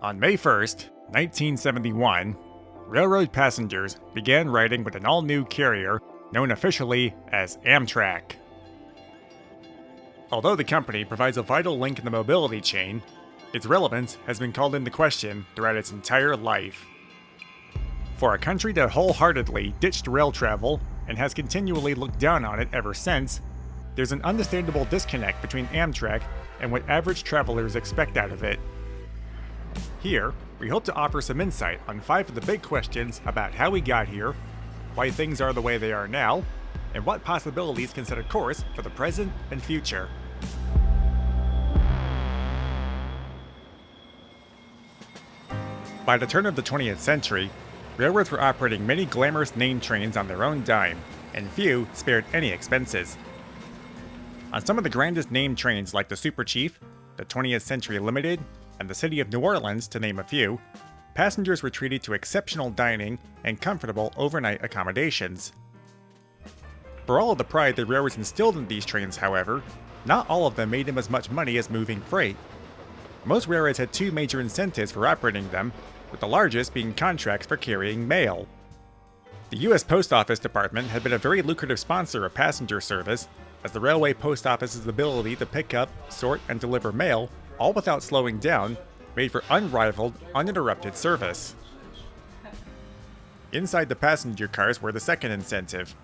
On May 1st, 1971, railroad passengers began riding with an all-new carrier known officially as Amtrak. Although the company provides a vital link in the mobility chain, its relevance has been called into question throughout its entire life. For a country that wholeheartedly ditched rail travel and has continually looked down on it ever since, there's an understandable disconnect between Amtrak and what average travelers expect out of it. Here, we hope to offer some insight on 5 of the big questions about how we got here, why things are the way they are now, and what possibilities can set a course for the present and future. By the turn of the 20th century, railroads were operating many glamorous name trains on their own dime, and few spared any expenses. On some of the grandest named trains like the Super Chief, the 20th Century Limited, and the City of New Orleans, to name a few, passengers were treated to exceptional dining and comfortable overnight accommodations. For all of the pride the railroads instilled in these trains, however, not all of them made them as much money as moving freight. Most railroads had 2 major incentives for operating them, with the largest being contracts for carrying mail. The U.S. Post Office Department had been a very lucrative sponsor of passenger service, as the railway post office's ability to pick up, sort, and deliver mail, all without slowing down, made for unrivaled, uninterrupted service. Inside the passenger cars were the second incentive.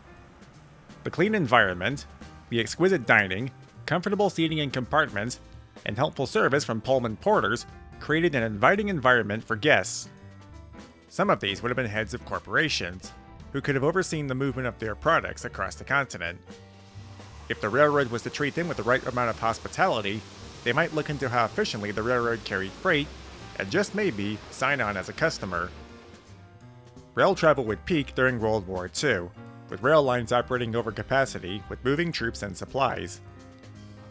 The clean environment, the exquisite dining, comfortable seating in compartments, and helpful service from Pullman porters created an inviting environment for guests. Some of these would have been heads of corporations, who could have overseen the movement of their products across the continent. If the railroad was to treat them with the right amount of hospitality, they might look into how efficiently the railroad carried freight, and just maybe sign on as a customer. Rail travel would peak during World War II, with rail lines operating over capacity with moving troops and supplies.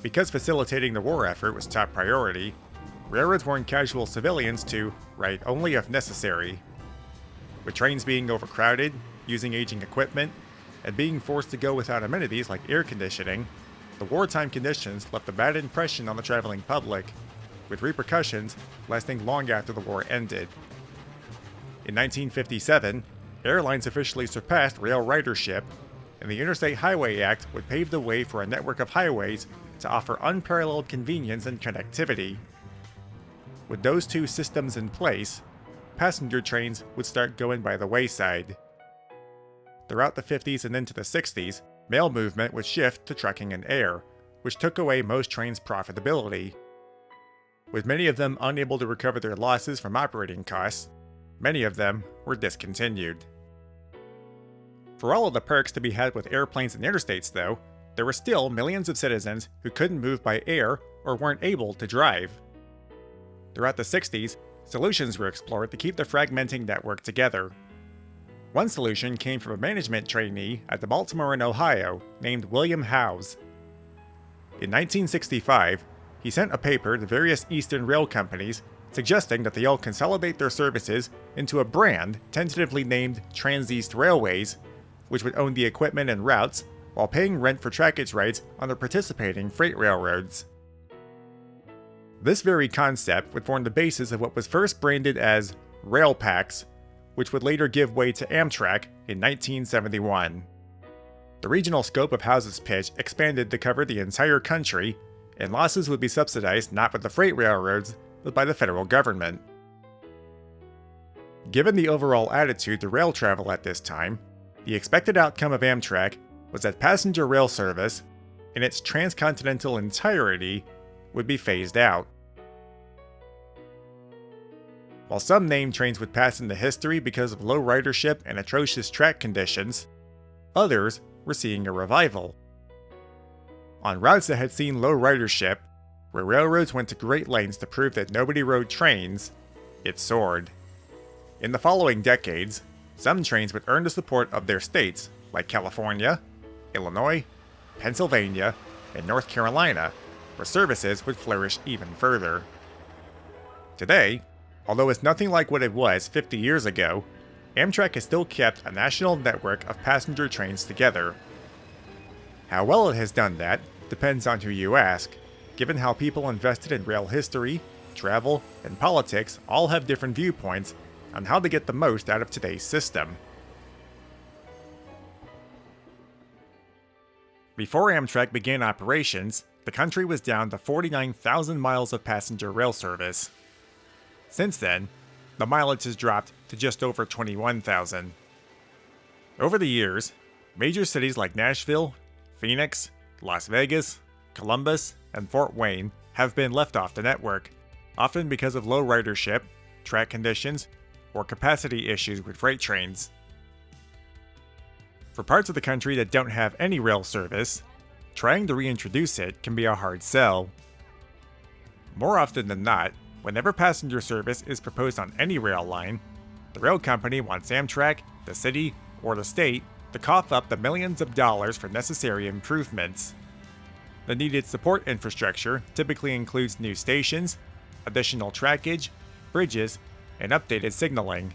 Because facilitating the war effort was top priority, railroads warned casual civilians to ride only if necessary. With trains being overcrowded, using aging equipment, and being forced to go without amenities like air conditioning, the wartime conditions left a bad impression on the traveling public, with repercussions lasting long after the war ended. In 1957, airlines officially surpassed rail ridership, and the Interstate Highway Act would pave the way for a network of highways to offer unparalleled convenience and connectivity. With those 2 systems in place, passenger trains would start going by the wayside. Throughout the 50s and into the 60s, mail movement would shift to trucking and air, which took away most trains' profitability. With many of them unable to recover their losses from operating costs, many of them were discontinued. For all of the perks to be had with airplanes and interstates, though, there were still millions of citizens who couldn't move by air or weren't able to drive. Throughout the 60s, solutions were explored to keep the fragmenting network together. One solution came from a management trainee at the Baltimore and Ohio named William Howes. In 1965, he sent a paper to various Eastern rail companies suggesting that they all consolidate their services into a brand tentatively named Trans-East Railways, which would own the equipment and routes while paying rent for trackage rights on the participating freight railroads. This very concept would form the basis of what was first branded as RailPacs, which would later give way to Amtrak in 1971. The regional scope of Howes' pitch expanded to cover the entire country, and losses would be subsidized not by the freight railroads, but by the federal government. Given the overall attitude to rail travel at this time, the expected outcome of Amtrak was that passenger rail service, in its transcontinental entirety, would be phased out. While some named trains would pass into history because of low ridership and atrocious track conditions, others were seeing a revival. On routes that had seen low ridership, where railroads went to great lengths to prove that nobody rode trains, it soared. In the following decades, some trains would earn the support of their states, like California, Illinois, Pennsylvania, and North Carolina, where services would flourish even further. Today, although it's nothing like what it was 50 years ago, Amtrak has still kept a national network of passenger trains together. How well it has done that depends on who you ask, given how people invested in rail history, travel, and politics all have different viewpoints on how to get the most out of today's system. Before Amtrak began operations, the country was down to 49,000 miles of passenger rail service. Since then, the mileage has dropped to just over 21,000. Over the years, major cities like Nashville, Phoenix, Las Vegas, Columbus, and Fort Wayne have been left off the network, often because of low ridership, track conditions, or capacity issues with freight trains. For parts of the country that don't have any rail service, trying to reintroduce it can be a hard sell. More often than not, whenever passenger service is proposed on any rail line, the rail company wants Amtrak, the city, or the state to cough up the millions of dollars for necessary improvements. The needed support infrastructure typically includes new stations, additional trackage, bridges, and updated signaling.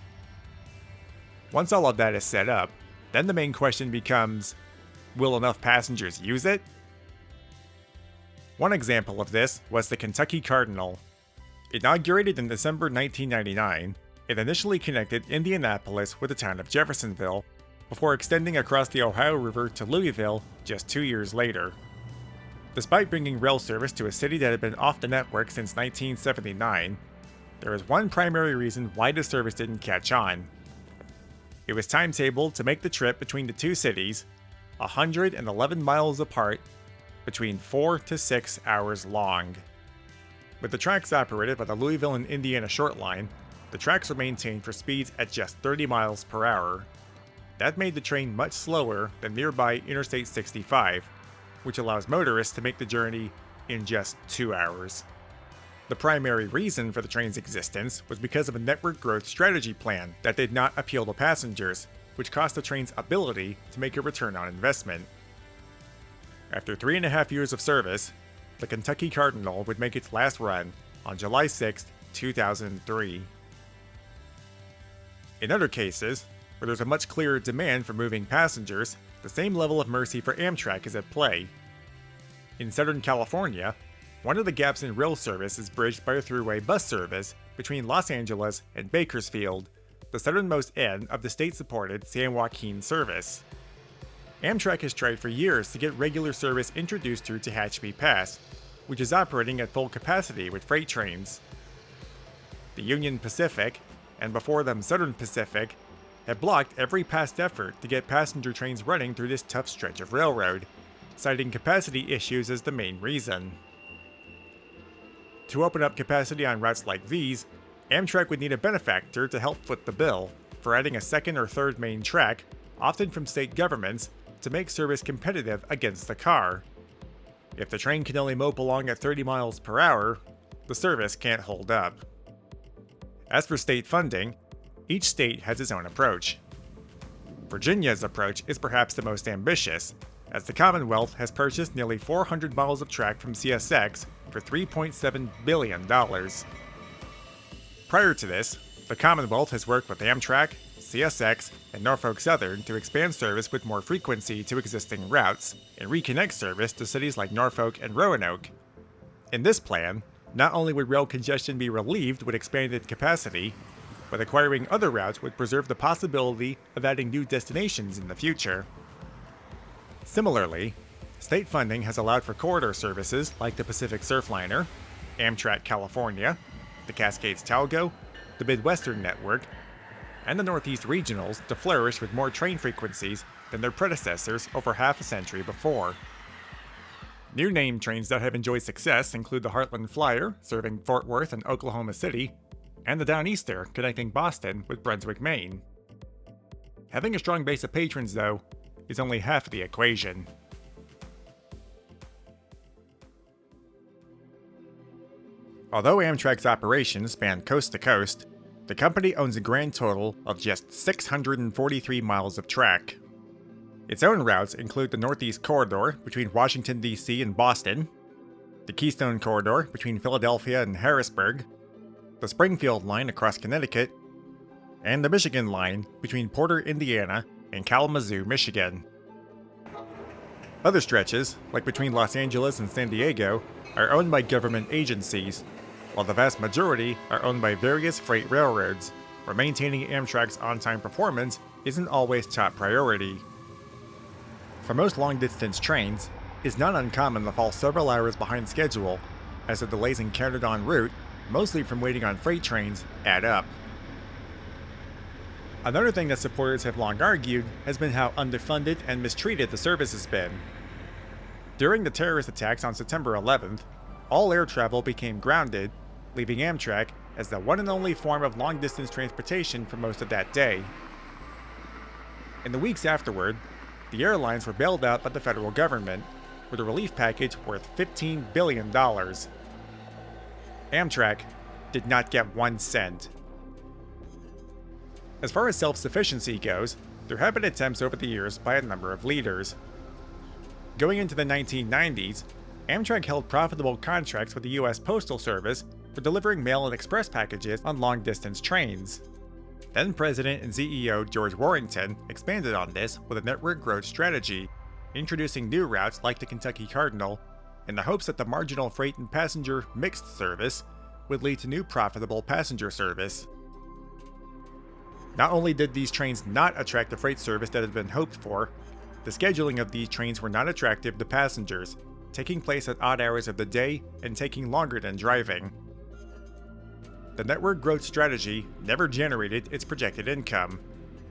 Once all of that is set up, then the main question becomes, will enough passengers use it? One example of this was the Kentucky Cardinal. Inaugurated in December 1999, it initially connected Indianapolis with the town of Jeffersonville, before extending across the Ohio River to Louisville just 2 years later. Despite bringing rail service to a city that had been off the network since 1979, there is one primary reason why the service didn't catch on. It was timetabled to make the trip between the two cities, 111 miles apart, between 4 to 6 hours long. With the tracks operated by the Louisville and Indiana Short Line, the tracks are maintained for speeds at just 30 miles per hour. That made the train much slower than nearby Interstate 65, which allows motorists to make the journey in just 2 hours. The primary reason for the train's existence was because of a network growth strategy plan that did not appeal to passengers, which cost the train's ability to make a return on investment. After 3.5 years of service, the Kentucky Cardinal would make its last run on July 6, 2003. In other cases, where there's a much clearer demand for moving passengers, the same level of mercy for Amtrak is at play. In Southern California, one of the gaps in rail service is bridged by a throughway bus service between Los Angeles and Bakersfield, the southernmost end of the state-supported San Joaquin service. Amtrak has tried for years to get regular service introduced through Tehachapi Pass, which is operating at full capacity with freight trains. The Union Pacific, and before them Southern Pacific, have blocked every past effort to get passenger trains running through this tough stretch of railroad, citing capacity issues as the main reason. To open up capacity on routes like these, Amtrak would need a benefactor to help foot the bill for adding a second or third main track, often from state governments, to make service competitive against the car. If the train can only mope along at 30 miles per hour, the service can't hold up. As for state funding, each state has its own approach. Virginia's approach is perhaps the most ambitious, as the Commonwealth has purchased nearly 400 miles of track from CSX for $3.7 billion. Prior to this, the Commonwealth has worked with Amtrak, CSX, and Norfolk Southern to expand service with more frequency to existing routes and reconnect service to cities like Norfolk and Roanoke. In this plan, not only would rail congestion be relieved with expanded capacity, but acquiring other routes would preserve the possibility of adding new destinations in the future. Similarly, state funding has allowed for corridor services like the Pacific Surfliner, Amtrak California, the Cascades Talgo, the Midwestern Network, and the Northeast Regionals to flourish with more train frequencies than their predecessors over half a century before. New name trains that have enjoyed success include the Heartland Flyer, serving Fort Worth and Oklahoma City, and the Downeaster, connecting Boston with Brunswick, Maine. Having a strong base of patrons, though, is only half of the equation. Although Amtrak's operations span coast to coast, the company owns a grand total of just 643 miles of track. Its own routes include the Northeast Corridor between Washington, D.C. and Boston, the Keystone Corridor between Philadelphia and Harrisburg, the Springfield Line across Connecticut, and the Michigan Line between Porter, Indiana and Kalamazoo, Michigan. Other stretches, like between Los Angeles and San Diego, are owned by government agencies, while the vast majority are owned by various freight railroads, where maintaining Amtrak's on-time performance isn't always top priority. For most long-distance trains, it's not uncommon to fall several hours behind schedule, as the delays encountered en route, mostly from waiting on freight trains, add up. Another thing that supporters have long argued has been how underfunded and mistreated the service has been. During the terrorist attacks on September 11th, all air travel became grounded, leaving Amtrak as the one and only form of long-distance transportation for most of that day. In the weeks afterward, the airlines were bailed out by the federal government, with a relief package worth $15 billion. Amtrak did not get 1 cent. As far as self-sufficiency goes, there have been attempts over the years by a number of leaders. Going into the 1990s, Amtrak held profitable contracts with the U.S. Postal Service for delivering mail and express packages on long-distance trains. Then President and CEO George Warrington expanded on this with a network growth strategy, introducing new routes like the Kentucky Cardinal, in the hopes that the marginal freight and passenger mixed service would lead to new profitable passenger service. Not only did these trains not attract the freight service that had been hoped for, the scheduling of these trains were not attractive to passengers, taking place at odd hours of the day and taking longer than driving. The network growth strategy never generated its projected income,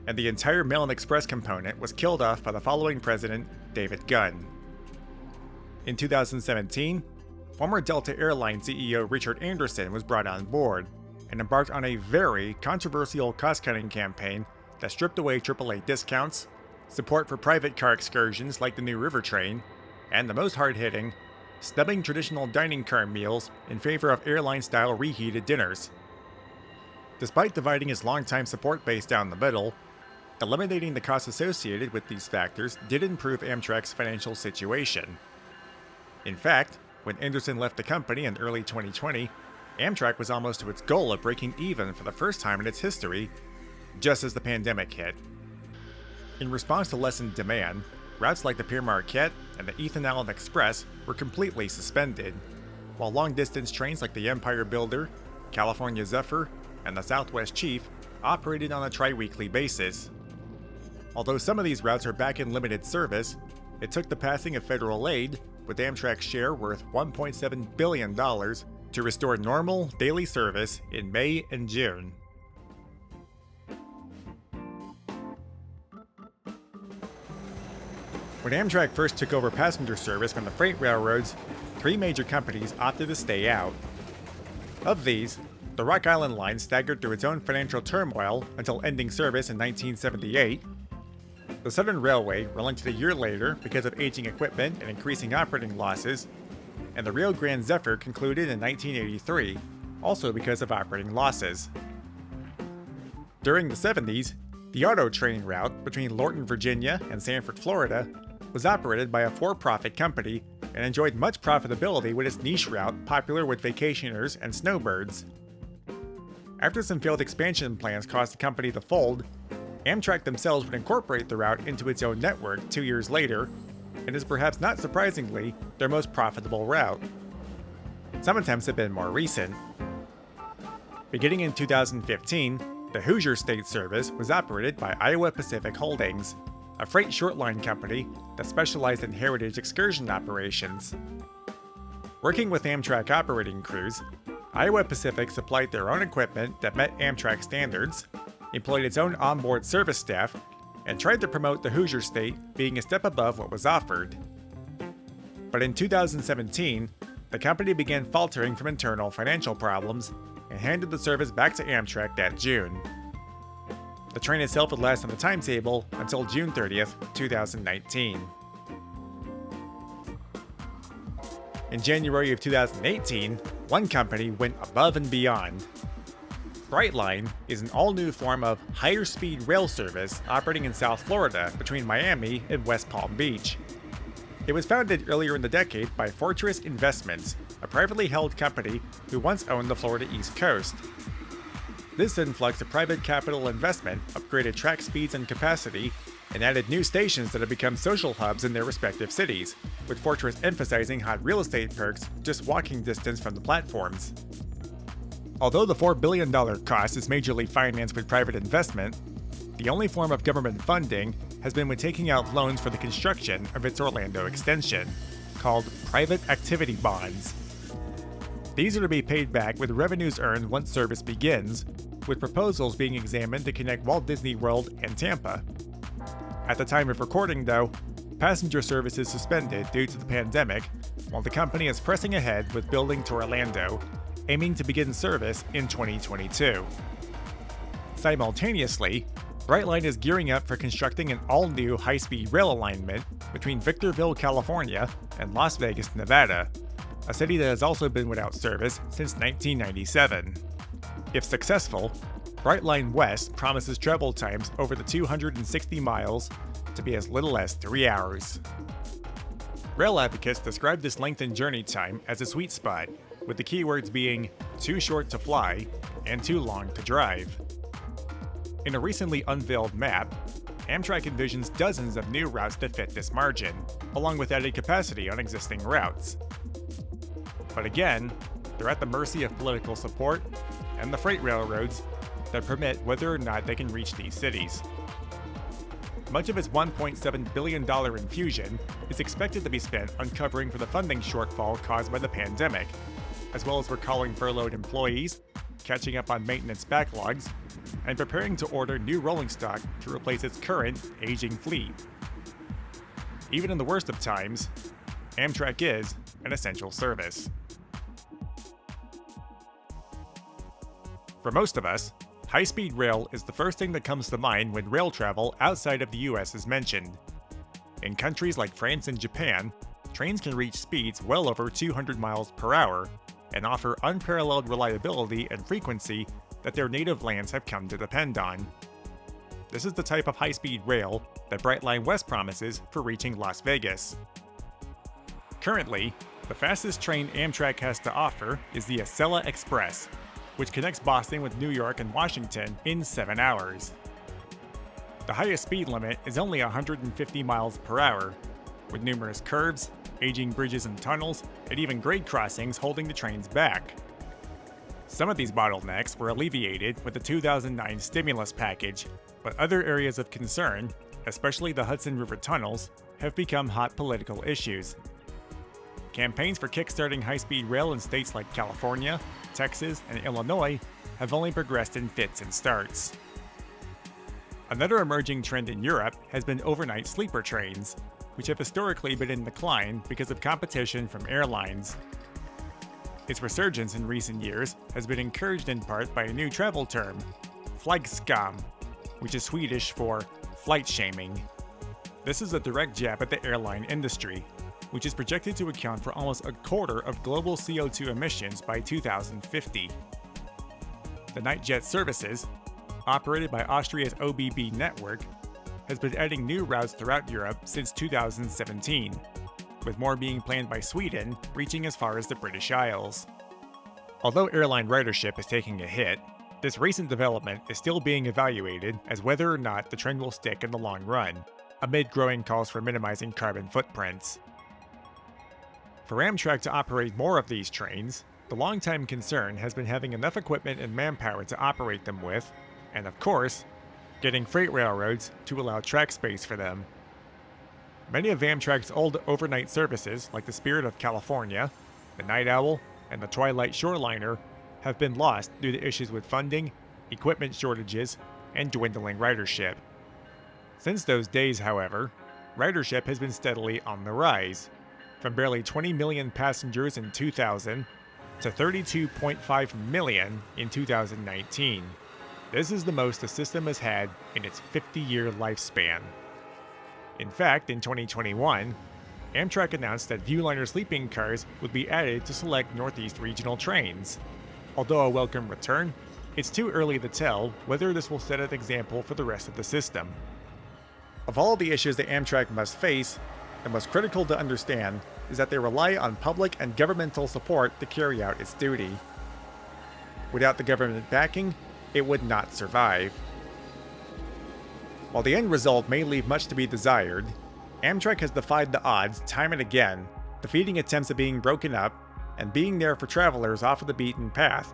and the entire mail and express component was killed off by the following president, David Gunn. In 2017, former Delta Airlines CEO Richard Anderson was brought on board and embarked on a very controversial cost-cutting campaign that stripped away AAA discounts, support for private car excursions like the New River Train, and the most hard-hitting, snubbing traditional dining car meals in favor of airline-style reheated dinners. Despite dividing his longtime support base down the middle, eliminating the costs associated with these factors did improve Amtrak's financial situation. In fact, when Anderson left the company in early 2020, Amtrak was almost to its goal of breaking even for the first time in its history, just as the pandemic hit. In response to lessened demand, routes like the Pere Marquette and the Ethan Allen Express were completely suspended, while long-distance trains like the Empire Builder, California Zephyr, and the Southwest Chief operated on a tri-weekly basis. Although some of these routes are back in limited service, it took the passing of federal aid, with Amtrak's share worth $1.7 billion, to restore normal daily service in May and June. When Amtrak first took over passenger service from the freight railroads, 3 major companies opted to stay out. Of these, the Rock Island Line staggered through its own financial turmoil until ending service in 1978. The Southern Railway relented a year later because of aging equipment and increasing operating losses, and the Rio Grande Zephyr concluded in 1983, also because of operating losses. During the 70s, the Auto Train route between Lorton, Virginia and Sanford, Florida, was operated by a for-profit company and enjoyed much profitability with its niche route popular with vacationers and snowbirds. After some failed expansion plans caused the company to fold, Amtrak themselves would incorporate the route into its own network 2 years later, and is perhaps not surprisingly their most profitable route. Some attempts have been more recent. Beginning in 2015, the Hoosier State Service was operated by Iowa Pacific Holdings, a freight shortline company that specialized in heritage excursion operations. Working with Amtrak operating crews, Iowa Pacific supplied their own equipment that met Amtrak standards, employed its own onboard service staff, and tried to promote the Hoosier State being a step above what was offered. But in 2017, the company began faltering from internal financial problems and handed the service back to Amtrak that June. The train itself would last on the timetable until June 30th, 2019. In January of 2018, one company went above and beyond. Brightline is an all-new form of higher-speed rail service operating in South Florida between Miami and West Palm Beach. It was founded earlier in the decade by Fortress Investments, a privately held company who once owned the Florida East Coast. This influx of private capital investment upgraded track speeds and capacity, and added new stations that have become social hubs in their respective cities, with Fortress emphasizing hot real estate perks just walking distance from the platforms. Although the $4 billion cost is majorly financed with private investment, the only form of government funding has been with taking out loans for the construction of its Orlando extension, called private activity bonds. These are to be paid back with revenues earned once service begins, with proposals being examined to connect Walt Disney World and Tampa. At the time of recording, though, passenger service is suspended due to the pandemic, while the company is pressing ahead with building to Orlando, aiming to begin service in 2022. Simultaneously, Brightline is gearing up for constructing an all-new high-speed rail alignment between Victorville, California, and Las Vegas, Nevada, a city that has also been without service since 1997. If successful, Brightline West promises travel times over the 260 miles to be as little as 3 hours. Rail advocates describe this lengthened journey time as a sweet spot, with the keywords being too short to fly and too long to drive. In a recently unveiled map, Amtrak envisions dozens of new routes that fit this margin, along with added capacity on existing routes. But again, they're at the mercy of political support and the freight railroads that permit whether or not they can reach these cities. Much of its $1.7 billion infusion is expected to be spent uncovering for the funding shortfall caused by the pandemic, as well as recalling furloughed employees, catching up on maintenance backlogs, and preparing to order new rolling stock to replace its current, aging fleet. Even in the worst of times, Amtrak is an essential service. For most of us, high-speed rail is the first thing that comes to mind when rail travel outside of the US is mentioned. In countries like France and Japan, trains can reach speeds well over 200 miles per hour and offer unparalleled reliability and frequency that their native lands have come to depend on. This is the type of high-speed rail that Brightline West promises for reaching Las Vegas. Currently, the fastest train Amtrak has to offer is the Acela Express, which connects Boston with New York and Washington in 7 hours. The highest speed limit is only 150 miles per hour, with numerous curves, aging bridges and tunnels, and even grade crossings holding the trains back. Some of these bottlenecks were alleviated with the 2009 stimulus package, but other areas of concern, especially the Hudson River tunnels, have become hot political issues. Campaigns for kickstarting high-speed rail in states like California, Texas, and Illinois have only progressed in fits and starts. Another emerging trend in Europe has been overnight sleeper trains, which have historically been in decline because of competition from airlines. Its resurgence in recent years has been encouraged in part by a new travel term, flygskam, which is Swedish for flight shaming. This is a direct jab at the airline industry, which is projected to account for almost a quarter of global CO2 emissions by 2050. The night jet services, operated by Austria's OBB network, has been adding new routes throughout Europe since 2017, with more being planned by Sweden reaching as far as the British Isles. Although airline ridership is taking a hit, this recent development is still being evaluated as whether or not the trend will stick in the long run, amid growing calls for minimizing carbon footprints. For Amtrak to operate more of these trains, the longtime concern has been having enough equipment and manpower to operate them with, and of course, getting freight railroads to allow track space for them. Many of Amtrak's old overnight services, like the Spirit of California, the Night Owl, and the Twilight Shoreliner, have been lost due to issues with funding, equipment shortages, and dwindling ridership. Since those days, however, ridership has been steadily on the rise, from barely 20 million passengers in 2000 to 32.5 million in 2019. This is the most the system has had in its 50-year lifespan. In fact, in 2021, Amtrak announced that Viewliner sleeping cars would be added to select Northeast regional trains. Although a welcome return, it's too early to tell whether this will set an example for the rest of the system. Of all the issues that Amtrak must face, the most critical to understand is that they rely on public and governmental support to carry out its duty. Without the government backing, it would not survive. While the end result may leave much to be desired, Amtrak has defied the odds time and again, defeating attempts at being broken up and being there for travelers off of the beaten path,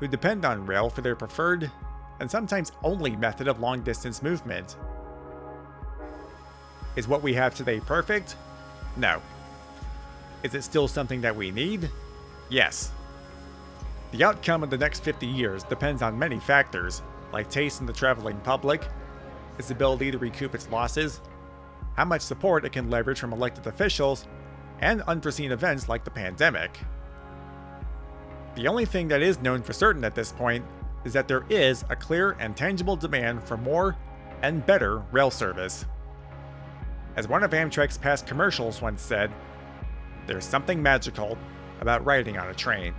who depend on rail for their preferred, and sometimes only method of long-distance movement. Is what we have today perfect? No. Is it still something that we need? Yes. The outcome of the next 50 years depends on many factors, like taste in the traveling public, its ability to recoup its losses, how much support it can leverage from elected officials, and unforeseen events like the pandemic. The only thing that is known for certain at this point is that there is a clear and tangible demand for more and better rail service. As one of Amtrak's past commercials once said, "There's something magical about riding on a train."